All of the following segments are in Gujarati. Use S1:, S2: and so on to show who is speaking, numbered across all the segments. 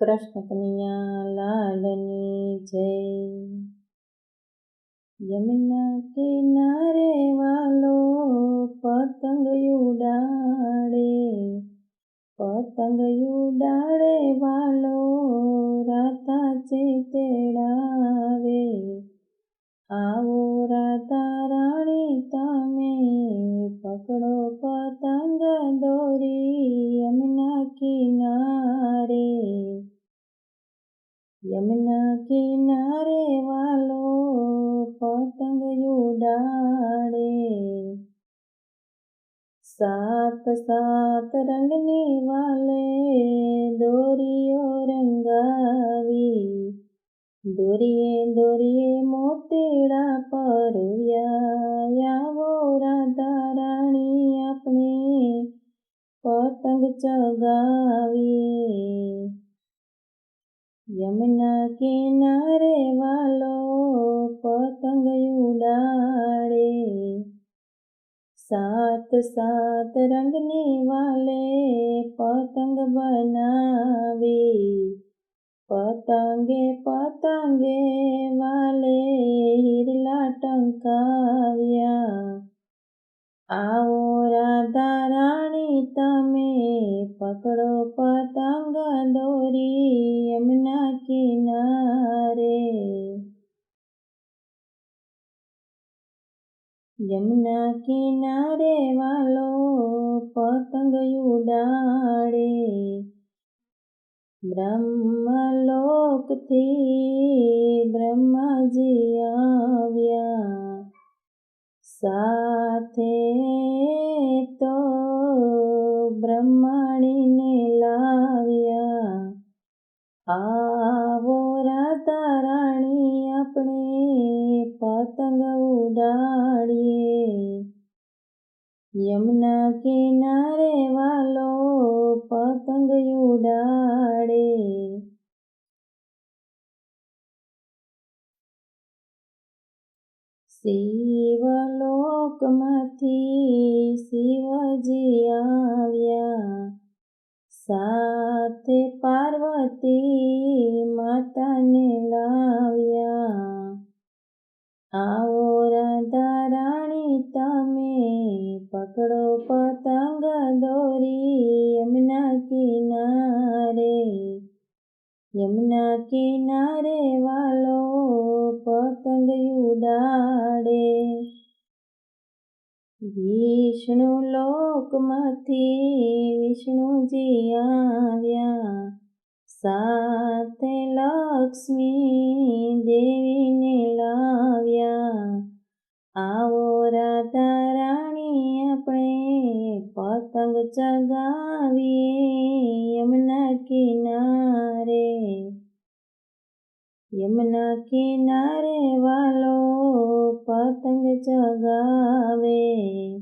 S1: કૃષ્ણ કનૈયા લાલની જય। યમુના કિનારે વાલો પતંગ ઉડાડે વાલો રાધા ચેતડાવે। આવો રાધા રાણી તમે પકડો પતંગ દોરી યમુના કિનારે વાલો પતંગ ઉડાડે। સાત સાત રંગની વાલે દોરીઓ રંગાવી। દોરીએ દોરીએ મોતીડા પરોવ્યા। આવો રાધા રાણી આપણે પતંગ ચગાવીએ। યમુના કિનારે વાલો પતંગ ઉડાડે। સાત સાત રંગની વાલે પતંગ બનાવી। પતંગે પતંગે વાલે હિરલા ટંકાવ્યા। આવો રાધા રાણી તમે પકડો પતંગ દોરી યમુના કિનારે। યમુના કિનારે વાલો પતંગ ઉડાડે। બ્રહ્મલોકથી બ્રહ્માજી આવ્યા। સાથે તો બ્રહ્માણીને લાવ્યા। આવો રાધા રાણી આપણે પતંગ ઉડાડીએ। યમુના કિનારે વાલો પતંગ ઉડાડે। શિવલોકમાંથી શિવજી આવ્યા। સાથે પાર્વતી માતાને લાવ્યા। આવો રાધા રાણી તમે પકડો પતંગ દોરી યમુના કિનારે। યમુના કિનારે વાલો પતંગ ઉડાડે। વિષ્ણુ લોકમાંથી વિષ્ણુજી આવ્યા। સાથે લક્ષ્મી દેવીને લાવ્યા। આવો રાધા રાણી આપણે પતંગ ચગાવીએ યમુના કિનારે। યમુના કિનારે વાલો પતંગ ચગાવે।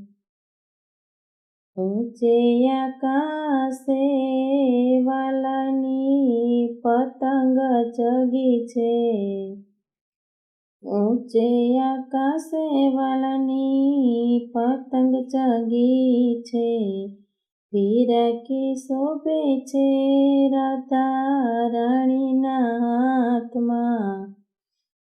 S1: ઊંચે આકાશે વાલાની પતંગ ચગી છે। ઊંચે આકાશે વાલાની પતંગ ચગી છે। ફિરકી શોભે છે રાધા રાણીના હાથમાં।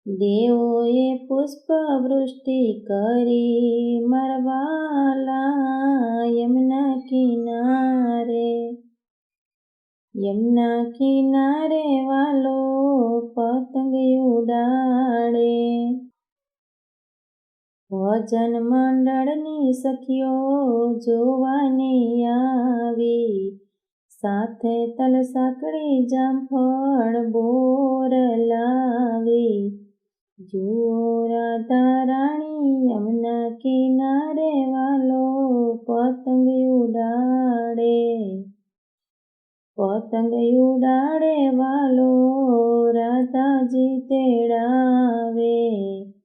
S1: દેવોએ પુષ્પવૃષ્ટિ કરી મારવાલા યમુના કિનારે। યમુના કિનારે વાલો પતંગ ઉડાડે। ભજન મંડળની સખીઓ જોવાને આવી। સાથે તલ સાંકળી જામફળ બોર લાવી। જુઓ રાધા રાણી યમુના કિનારે વાલો પતંગ ઉડાડે। પતંગ ઉડાડે વાલો રાધાજી તેડાવે।